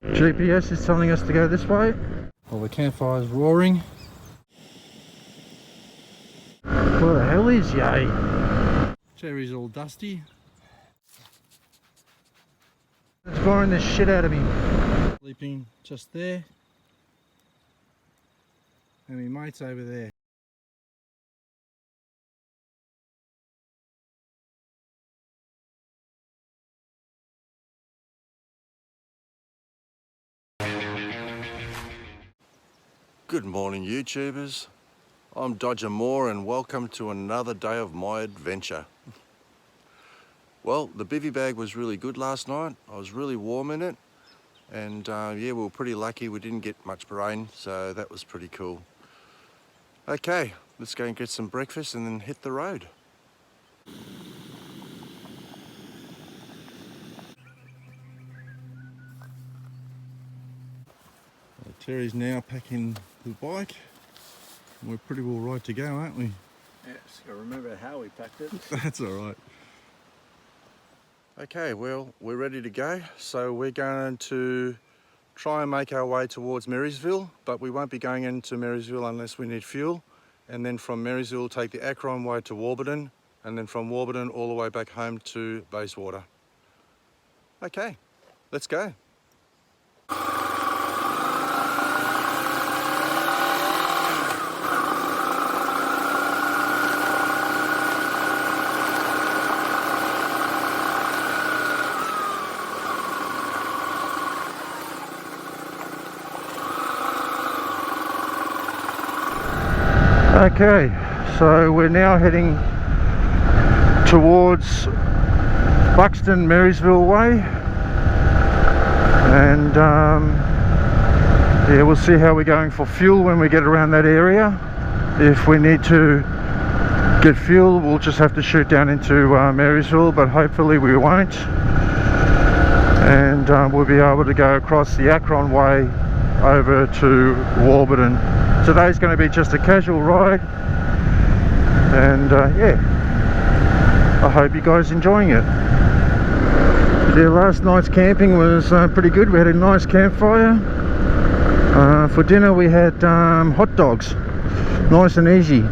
GPS is telling us to go this way. Well, the campfire's roaring. What the hell is yay? Cherry's all dusty. It's boring the shit out of me. Sleeping just there. And my mate's over there. Good morning, YouTubers. I'm Dodger Mohr and welcome to another day of my adventure. Well, the bivvy bag was really good last night. I was really warm in it, and yeah, we were pretty lucky we didn't get much rain, so that was pretty cool. Okay, let's go and get some breakfast and then hit the road. Terry's now packing the bike. We're pretty well right to go, aren't we? Yeah, just gotta remember how we packed it. That's alright. Okay, well, we're ready to go. So we're going to try and make our way towards Marysville, but we won't be going into Marysville unless we need fuel. And then from Marysville, take the Acheron Way to Warburton, and then from Warburton all the way back home to Bayswater. Okay, let's go. Okay, so we're now heading towards Buxton Marysville Way, and yeah, we'll see how we're going for fuel when we get around that area. If we need to get fuel, we'll just have to shoot down into Marysville, but hopefully we won't, and we'll be able to go across the Acheron Way over to Warburton. Today's going to be just a casual ride, and yeah, I hope you guys enjoying it. Yeah, last night's camping was pretty good. We had a nice campfire. For dinner we had hot dogs, nice and easy.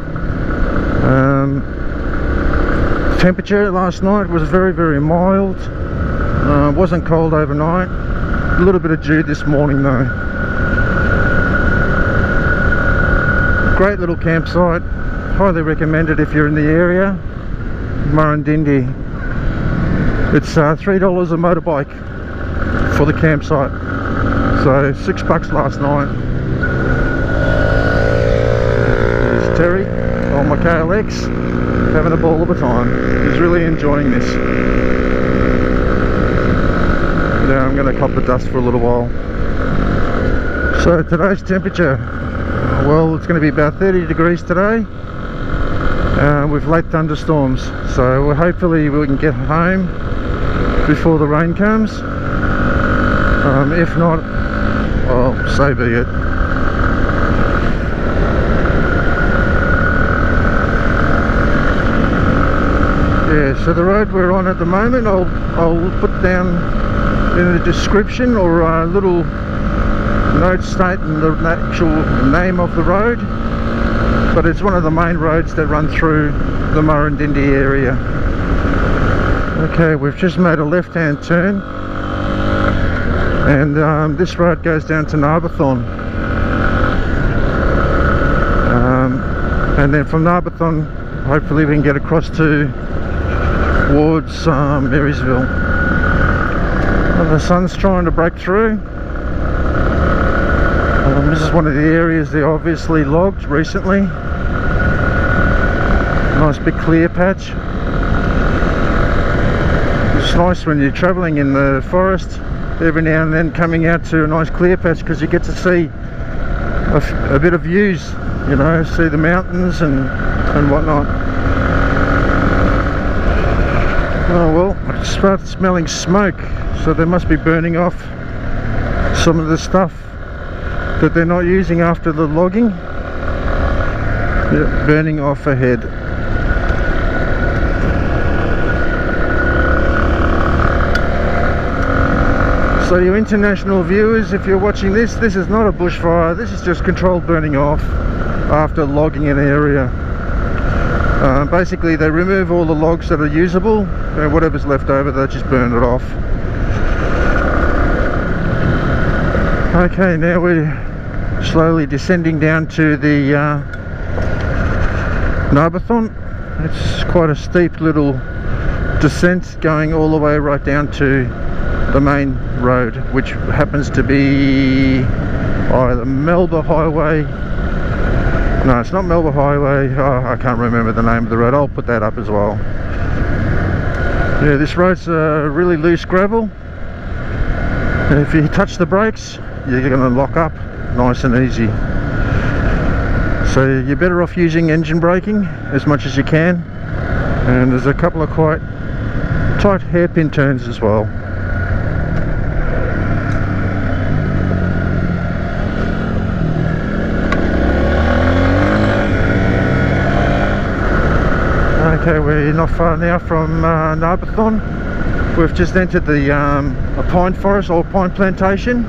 Temperature last night was very mild. Wasn't cold overnight. A little bit of dew this morning though. Great little campsite, highly recommended if you're in the area. Murridindi. It's $3 a motorbike for the campsite, so $6 last night. There's Terry on my KLX, having a ball of a time. He's really enjoying this. Now I'm going to cop the dust for a little while. So today's temperature, well, it's going to be about 30 degrees today with late thunderstorms, so hopefully we can get home before the rain comes. If not, well, so be it. Yeah, so the road we're on at the moment, I'll put down in the description, or a little note stating the actual name of the road, but it's one of the main roads that run through the Murridindi area. Okay, we've just made a left-hand turn, and this road goes down to Warburton, and then from Warburton hopefully we can get across towards Marysville. Well, the sun's trying to break through. This is one of the areas they obviously logged recently. Nice big clear patch. It's nice when you're travelling in the forest, every now and then coming out to a nice clear patch, because you get to see a bit of views, you know, see the mountains and whatnot. Oh well, I started smelling smoke, so they must be burning off some of the stuff that they're not using after the logging. Yep, burning off ahead. So you international viewers, if you're watching this, this is not a bushfire, this is just controlled burning off after logging an area. Basically they remove all the logs that are usable, and whatever's left over they just burn it off. Okay, now we're slowly descending down to the Warburton. It's quite a steep little descent going all the way right down to the main road, which happens to be either Melbourne Highway. No, it's not Melbourne Highway. Oh, I can't remember the name of the road. I'll put that up as well. Yeah, this road's really loose gravel. And if you touch the brakes, you're going to lock up nice and easy. So you're better off using engine braking as much as you can. And there's a couple of quite tight hairpin turns as well. Okay, we're not far now from Warburton. We've just entered the a pine forest or pine plantation,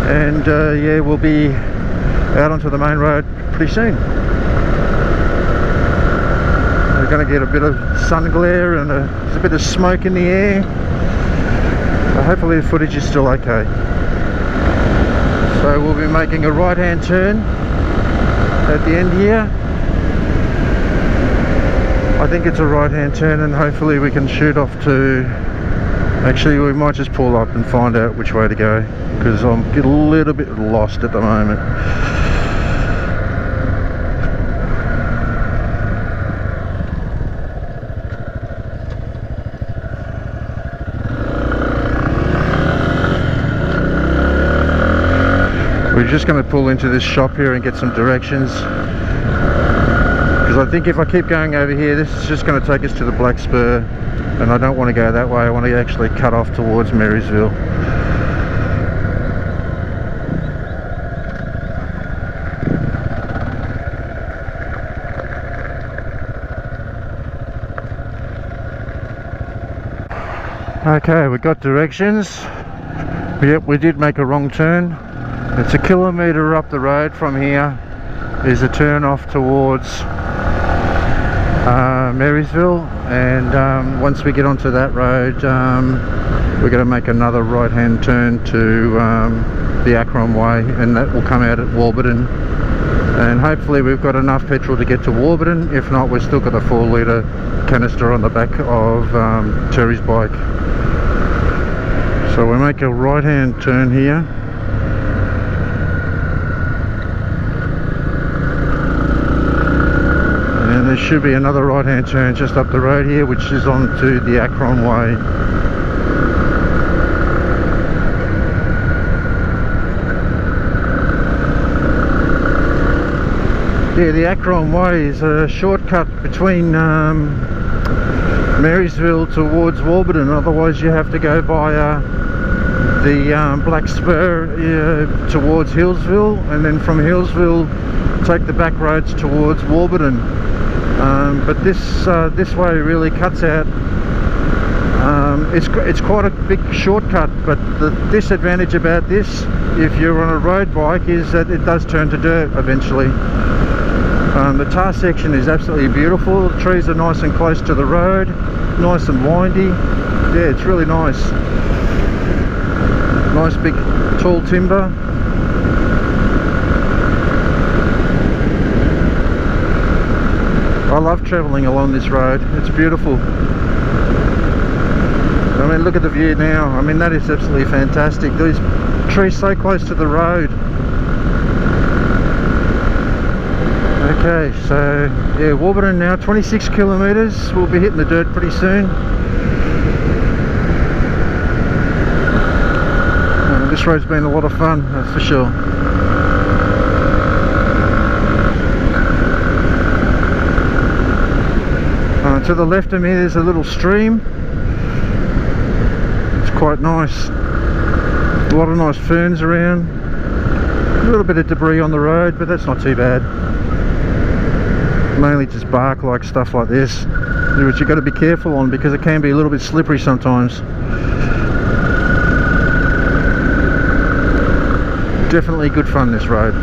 and yeah, we'll be out onto the main road pretty soon. We're going to get a bit of sun glare and there's a bit of smoke in the air. Hopefully the footage is still okay. So we'll be making a right hand turn at the end here. I think it's a right hand turn, and hopefully we can shoot off to... Actually, we might just pull up and find out which way to go, because I'm getting a little bit lost at the moment. We're just going to pull into this shop here and get some directions. Because I think if I keep going over here, this is just going to take us to the Black Spur, and I don't want to go that way. I want to actually cut off towards Marysville. Okay, we got directions. Yep, we did make a wrong turn. It's a kilometre up the road from here is a turn off towards Marysville, and once we get onto that road, we're going to make another right hand turn to the Acheron Way, and that will come out at Warburton, and hopefully we've got enough petrol to get to Warburton. If not, we've still got a 4 litre canister on the back of Terry's bike. So we make a right hand turn here. There should be another right hand turn just up the road here, which is onto the Acheron Way. Yeah, the Acheron Way is a shortcut between Marysville towards Warburton. Otherwise you have to go via the Black Spur towards Hillsville, and then from Hillsville take the back roads towards Warburton. But this way really cuts out. It's quite a big shortcut, but the disadvantage about this, if you're on a road bike, is that it does turn to dirt eventually. The tar section is absolutely beautiful. The trees are nice and close to the road, nice and windy. Yeah, it's really nice. Nice big tall timber. I love travelling along this road. It's beautiful. I mean, look at the view now. I mean, that is absolutely fantastic. These trees so close to the road. Okay, so yeah, Warburton now, 26 kilometres. We'll be hitting the dirt pretty soon. This road's been a lot of fun, that's for sure. To the left of me there's a little stream. It's quite nice. A lot of nice ferns around. A little bit of debris on the road, but that's not too bad. Mainly just bark like stuff like this, which you've got to be careful on because it can be a little bit slippery sometimes. Definitely good fun, this road.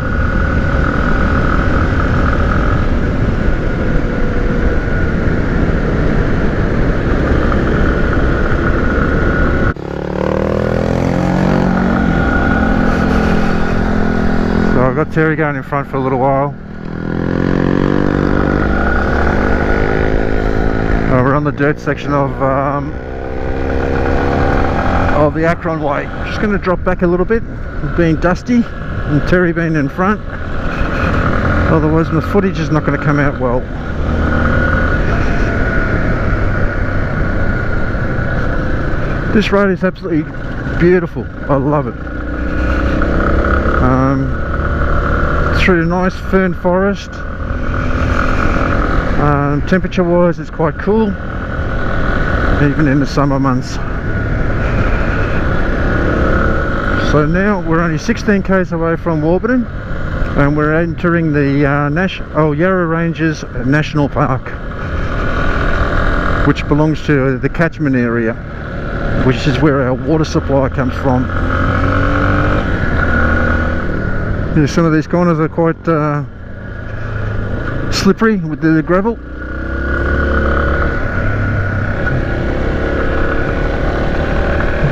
So I've got Terry going in front for a little while. We're on the dirt section of the Acheron Way. Just going to drop back a little bit, being dusty, and Terry being in front. Otherwise my footage is not going to come out well. This road is absolutely beautiful. I love it. Through a nice fern forest. Temperature wise it's quite cool, even in the summer months. So now we're only 16 k's away from Warburton, and we're entering the Yarra Ranges National Park, which belongs to the catchment area, which is where our water supply comes from. Yeah, some of these corners are quite slippery with the gravel.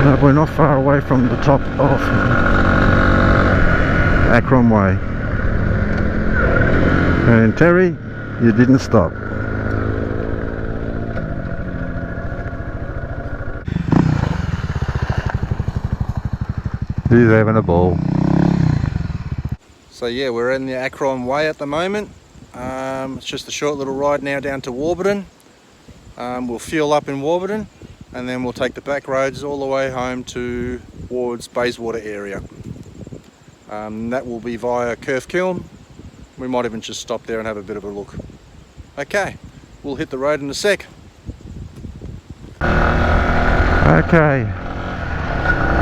But we're not far away from the top of Acheron Way. And Terry, you didn't stop. He's having a ball. So yeah, we're in the Acheron Way at the moment. It's just a short little ride now down to Warburton. We'll fuel up in Warburton, and then we'll take the back roads all the way home towards Bayswater area. That will be via Kurth Kiln. We might even just stop there and have a bit of a look. Okay, we'll hit the road in a sec. Okay,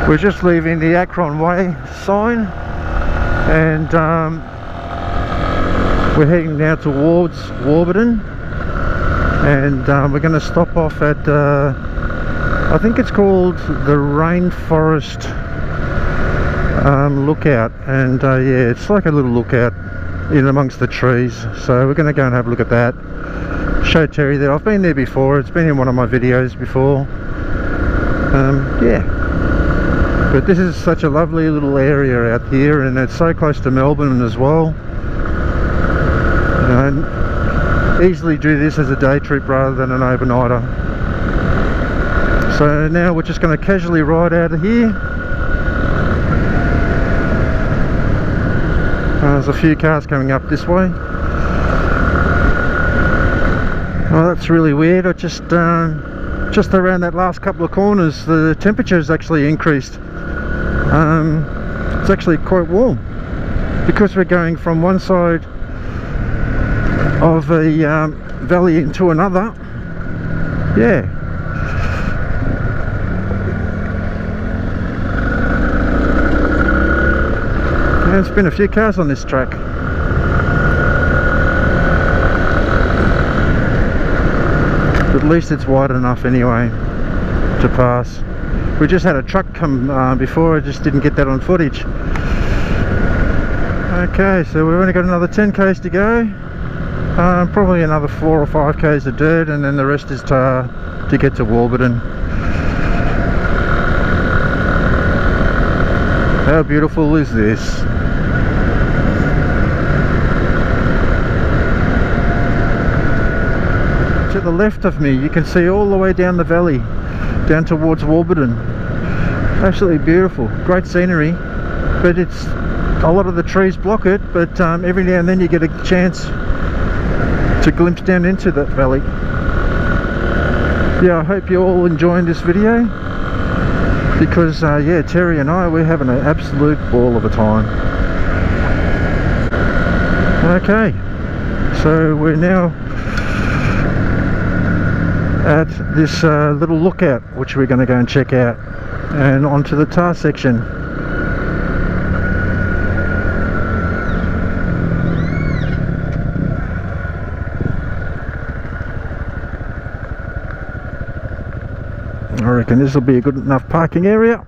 we're just leaving the Acheron Way sign, and we're heading now towards Warburton, and we're going to stop off at I think it's called the Rainforest Lookout, and yeah, it's like a little lookout in amongst the trees. So we're going to go and have a look at that. Show Terry that I've been there before. It's been in one of my videos before. Yeah, but this is such a lovely little area out here, and it's so close to Melbourne as well. You know, easily do this as a day trip rather than an overnighter. So now we're just going to casually ride out of here. There's a few cars coming up this way. Oh, that's really weird. I just around that last couple of corners, the temperature has actually increased. It's actually quite warm because we're going from one side of a valley into another. Yeah. There's been a few cars on this track. But at least it's wide enough anyway to pass. We just had a truck come before. I just didn't get that on footage. Okay, so we've only got another 10 k's to go. Probably another 4 or 5 k's of dirt, and then the rest is to get to Warburton. How beautiful is this? To the left of me you can see all the way down the valley, down towards Warburton. Absolutely beautiful, great scenery, but it's a lot of the trees block it, but every now and then you get a chance to glimpse down into that valley. Yeah, I hope you're all enjoying this video, because yeah, Terry and I, we're having an absolute ball of a time. Okay, so we're now at this little lookout, which we're going to go and check out, and onto the tar section. I reckon this will be a good enough parking area.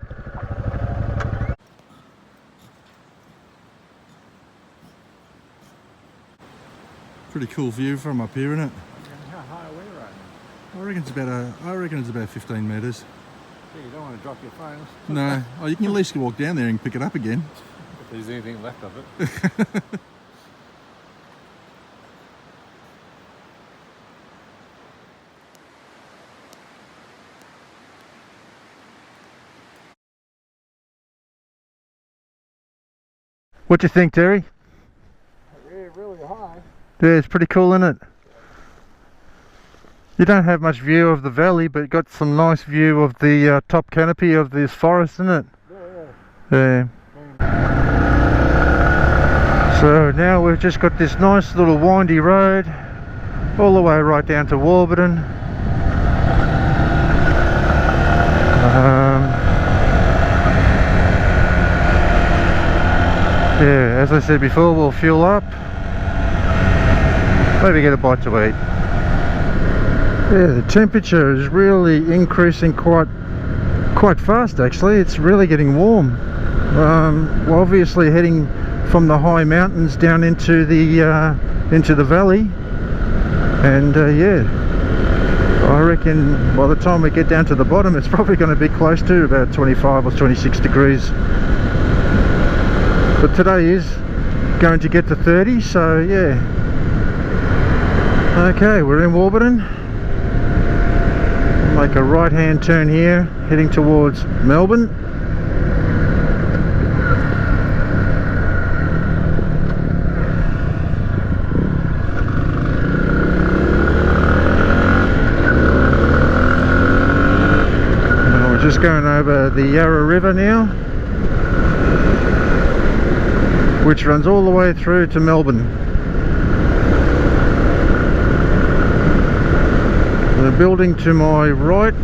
Pretty cool view from up here, isn't it? How high are we right now? I reckon it's about 15 metres. Yeah, you don't want to drop your phones. No. Oh, you can at least walk down there and pick it up again. If there's anything left of it. What do you think, Terry? Yeah, really high. Yeah, it's pretty cool, isn't it? You don't have much view of the valley, but got some nice view of the top canopy of this forest, isn't it? Yeah. So now we've just got this nice little windy road all the way right down to Warburton. Yeah, as I said before, we'll fuel up, maybe get a bite to eat. Yeah, the temperature is really increasing quite fast actually. It's really getting warm. We're obviously heading from the high mountains down into the valley, and yeah, I reckon by the time we get down to the bottom it's probably going to be close to about 25 or 26 degrees. But today is going to get to 30, so yeah. Okay, we're in Warburton. Make a right hand turn here, heading towards Melbourne. And we're just going over the Yarra River now, which runs all the way through to Melbourne. The building to my right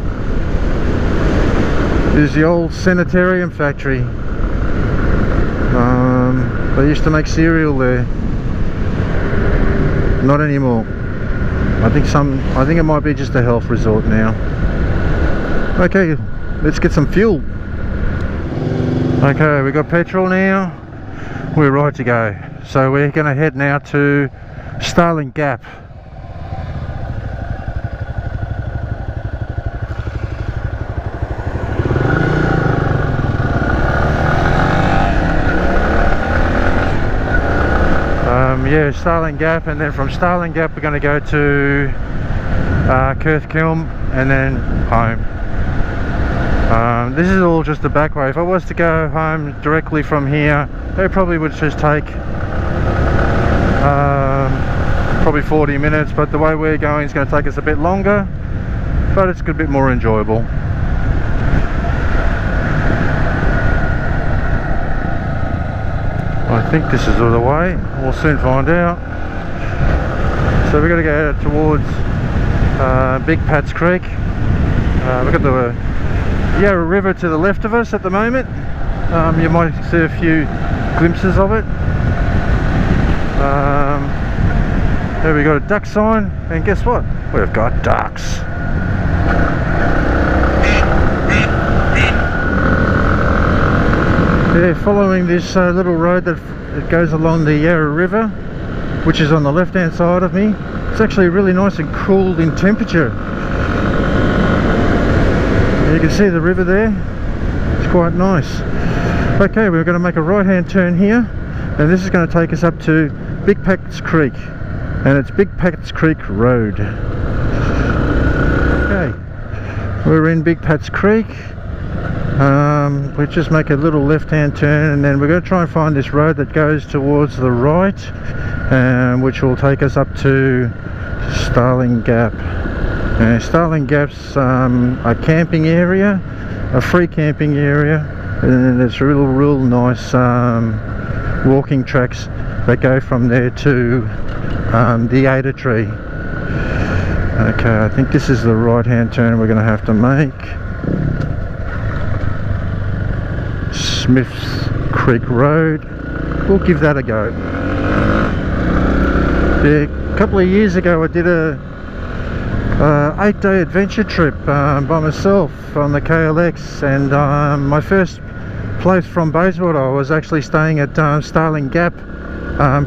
is the old sanitarium factory. They used to make cereal there. Not anymore. I think it might be just a health resort now. Okay, let's get some fuel. Okay, we got petrol now. We're right to go. So we're going to head now to Starling Gap. Yeah, Starling Gap, and then from Starling Gap we're going to go to Kurth Kiln and then home. This is all just a back way. If I was to go home directly from here, it probably would just take probably 40 minutes, but the way we're going is going to take us a bit longer, but it's a bit more enjoyable. I think this is the way. We'll soon find out. So we're going to go towards Big Pat's Creek. We've got the Yarra River to the left of us at the moment. You might see a few glimpses of it. There we got a duck sign, and guess what? We've got ducks. Yeah, following this little road that goes along the Yarra River, which is on the left hand side of me. It's actually really nice and cool in temperature. You can see the river there. It's quite nice. Okay, we're going to make a right hand turn here, and this is going to take us up to Big Pat's Creek, and it's Big Pat's Creek Road. Okay, we're in Big Pat's Creek. We just make a little left hand turn, and then we're going to try and find this road that goes towards the right, which will take us up to Starling Gap. Starling Gap's a camping area, a free camping area, and there's real nice walking tracks that go from there to the Ada Tree. Okay, I think this is the right hand turn we're going to have to make. Smith's Creek Road. We'll give that a go. Yeah, a couple of years ago I did a 8-day adventure trip by myself on the KLX, and my first place from Bayswater I was actually staying at Starling Gap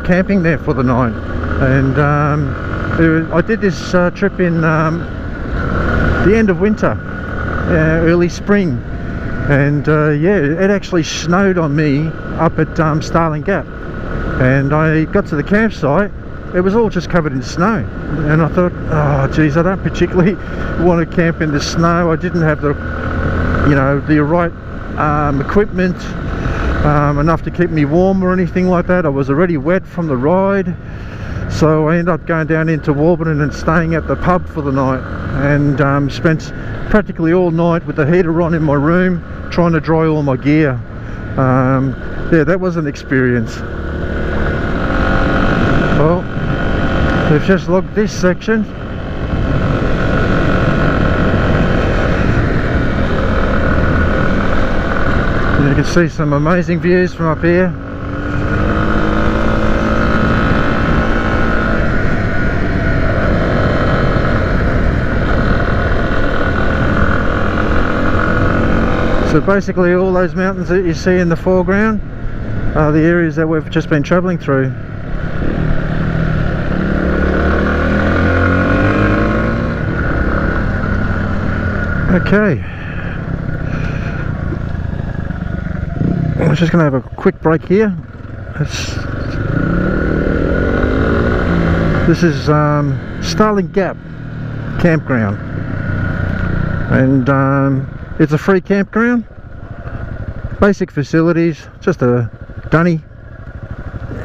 camping there for the night. And I did this trip in the end of winter, early spring, and yeah, it actually snowed on me up at Starling Gap, and I got to the campsite, it was all just covered in snow, and I thought, oh geez, I don't particularly want to camp in the snow. I didn't have the, you know, the right equipment, enough to keep me warm or anything like that. I was already wet from the ride, so I ended up going down into Warburton and staying at the pub for the night, and spent practically all night with the heater on in my room trying to dry all my gear. Yeah, that was an experience. Well, they've just logged this section. You can see some amazing views from up here. So basically all those mountains that you see in the foreground are the areas that we've just been travelling through. Okay, I'm just going to have a quick break here. This is Starling Gap campground, and it's a free campground, basic facilities, just a dunny,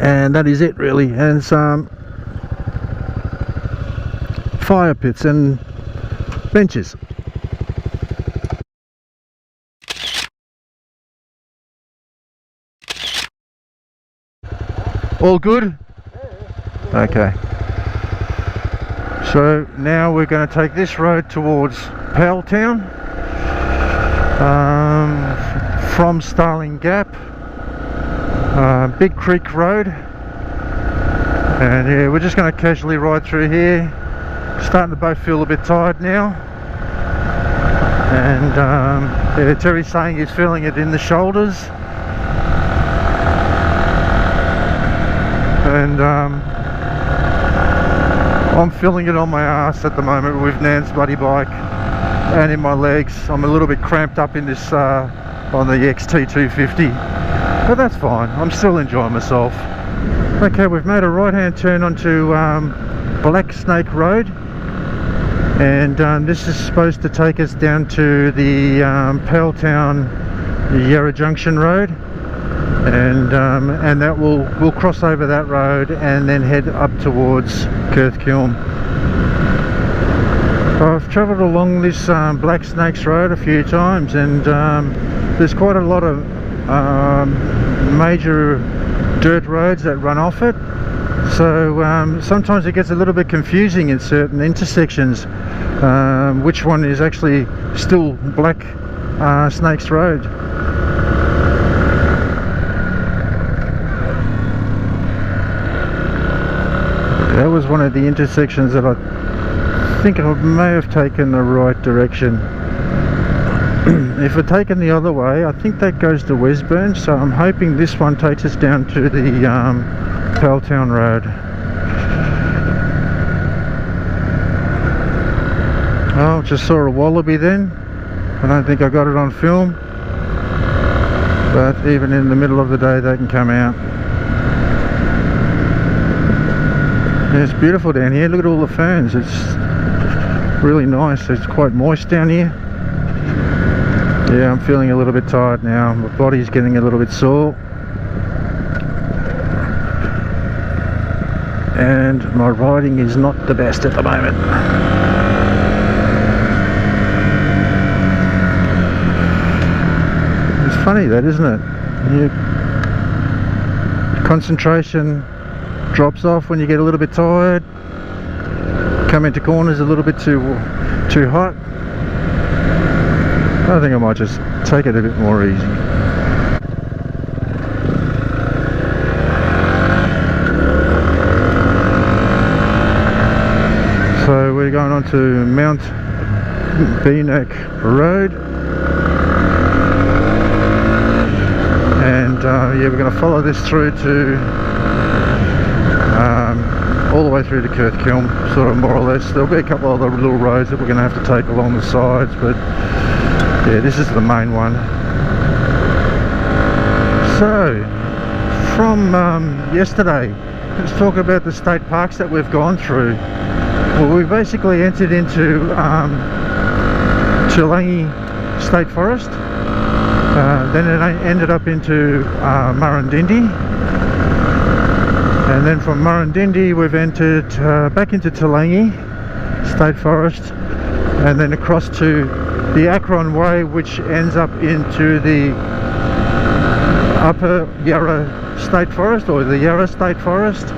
and that is it really, and some fire pits and benches. All good? Okay. So now we're going to take this road towards Powelltown, from Starling Gap, Big Creek Road, and yeah, we're just going to casually ride through here. Starting to both feel a bit tired now, and yeah, Terry's saying he's feeling it in the shoulders. And I'm feeling it on my ass at the moment with Nan's bloody bike and in my legs. I'm a little bit cramped up in this on the XT250, but that's fine, I'm still enjoying myself. Okay, we've made a right hand turn onto Black Snake Road, and this is supposed to take us down to the Powelltown Yarra Junction Road, and that we'll cross over that road and then head up towards Kurth Kiln. I've travelled along this Black Snakes Road a few times, and there's quite a lot of major dirt roads that run off it, so sometimes it gets a little bit confusing in certain intersections, which one is actually still Black Snakes Road. That was one of the intersections that I think I may have taken the right direction. If I'd taken the other way, I think that goes to Wesburn, so I'm hoping this one takes us down to the Powelltown Road. Oh, just saw a wallaby then. I don't think I got it on film, but even in the middle of the day they can come out. Yeah, it's beautiful down here. Look at all the ferns. It's really nice. It's quite moist down here. Yeah, I'm feeling a little bit tired now. My body's getting a little bit sore, and my riding is not the best at the moment. It's funny that, isn't it? Your concentration drops off when you get a little bit tired, come into corners a little bit too hot. I think I might just take it a bit more easy. So we're going on to Mount Beaneck Road, and yeah, we're going to follow this through to all the way through to Kurth Kiln, sort of more or less. There'll be a couple of other little roads that we're going to have to take along the sides, but yeah, this is the main one. So from yesterday, let's talk about the state parks that we've gone through. Well, we basically entered into Toolangi State Forest, then it ended up into Murridindi, and then from Murridindi we've entered back into Toolangi State Forest, and then across to the Acheron Way, which ends up into the Upper Yarra State Forest, or the Yarra State Forest,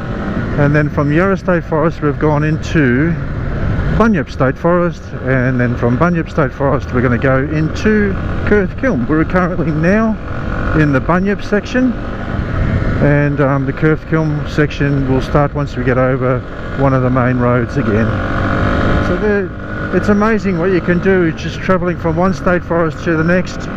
and then from Yarra State Forest we've gone into Bunyip State Forest, and then from Bunyip State Forest we're going to go into Kurth Kiln. We're currently now in the Bunyip section, and the Kurth Kiln section will start once we get over one of the main roads again. So it's amazing what you can do just travelling from one state forest to the next.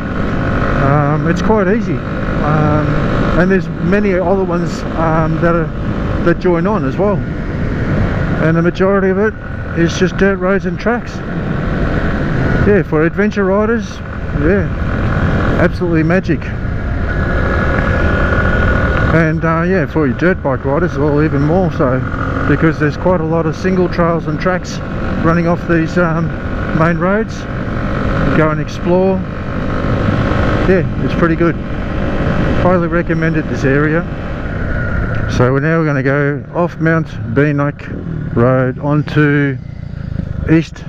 It's quite easy, and there's many other ones that join on as well, and the majority of it is just dirt roads and tracks. Yeah, for adventure riders, yeah, absolutely magic. And yeah, for your dirt bike riders, well, even more so, because there's quite a lot of single trails and tracks running off these main roads. Go and explore. Yeah, it's pretty good. Highly recommended this area. So we're now going to go off Mount Beanock Road onto East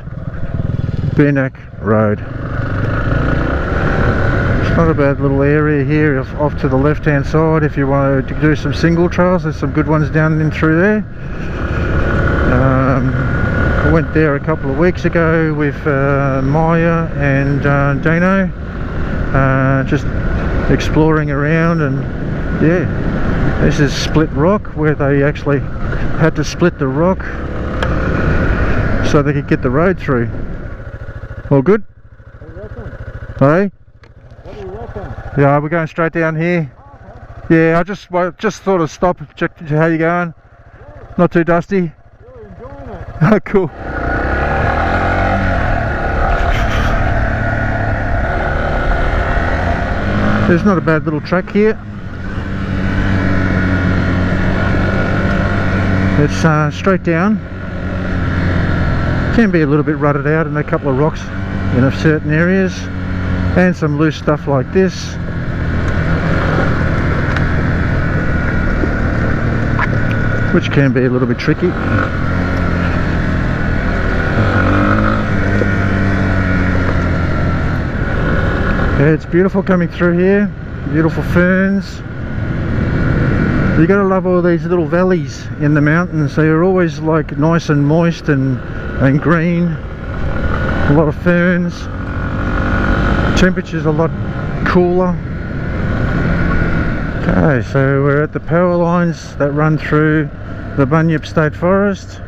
Beanock Road. It's not a bad little area here off to the left hand side. If you want to do some single trails, there's some good ones down in through there. I went there a couple of weeks ago with Maya and Dano, just exploring around, and yeah, this is split rock, where they actually had to split the rock so they could get the road through. All good? What do you reckon? Hey? What do you reckon? Yeah, we're going straight down here. Oh, okay. Yeah, I just thought of stop, check how you going. Yeah, Not too dusty. really enjoying it. Oh, cool. There's not a bad little track here. It's straight down. Can be a little bit rutted out and a couple of rocks in certain areas, and some loose stuff like this. Which can be a little bit tricky. Yeah, it's beautiful coming through here. Beautiful ferns. You gotta love all these little valleys in the mountains. They are always like nice and moist and green. A lot of ferns. Temperature's a lot cooler. Okay, so we're at the power lines that run through the Bunyip State Forest.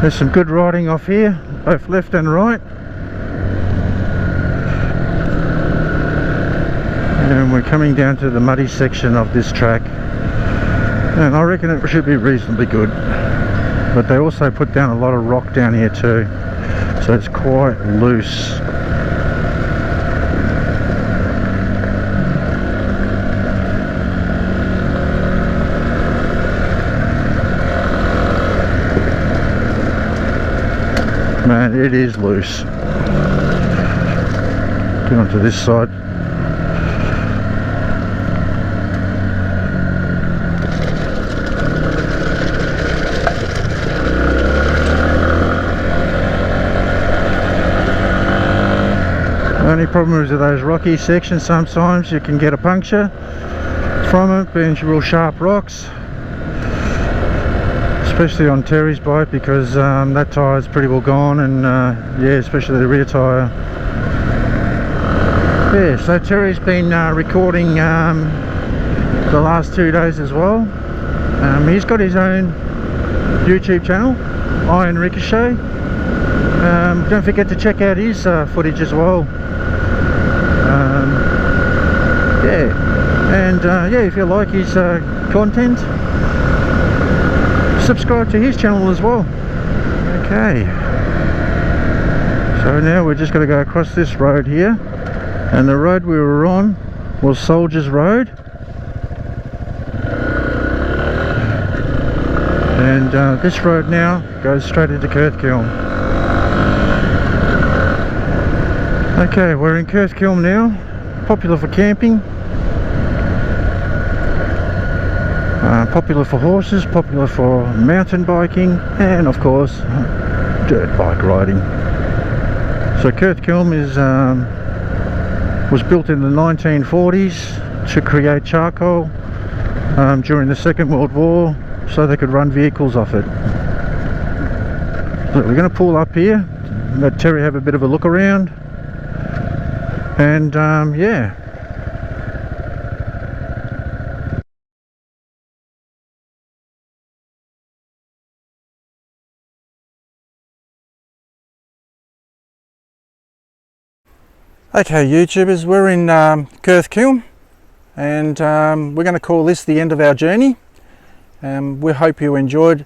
There's some good riding off here, both left and right. And we're coming down to the muddy section of this track, and I reckon it should be reasonably good, but they also put down a lot of rock down here too, so it's quite loose. Man, it is loose. Get onto this side. Only problem is with those rocky sections, sometimes you can get a puncture from it, being real sharp rocks, especially on Terry's bike, because that tyre is pretty well gone, and yeah, especially the rear tyre. Yeah, so Terry's been recording the last 2 days as well. He's got his own YouTube channel, Iron Ricochet. Don't forget to check out his footage as well. Yeah, and yeah, if you like his content, subscribe to his channel as well. Okay, so now we're just going to go across this road here, and the road we were on was Soldiers Road, and this road now goes straight into Kurth Kiln. Okay, we're in Kurth Kiln now, popular for camping, popular for horses, popular for mountain biking, and of course dirt bike riding. So Kurth Kiln is was built in the 1940s to create charcoal during the Second World War, so they could run vehicles off it. Look, we're going to pull up here, let Terry have a bit of a look around, and yeah. Okay YouTubers, we're in Kurth Kiln, and we're going to call this the end of our journey. We hope you enjoyed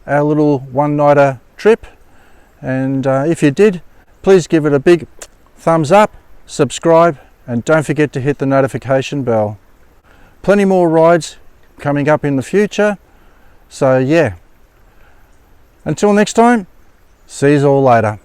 our little one-nighter trip, and if you did, please give it a big thumbs up, subscribe, and don't forget to hit the notification bell. Plenty more rides coming up in the future, so yeah. Until next time, see you all later.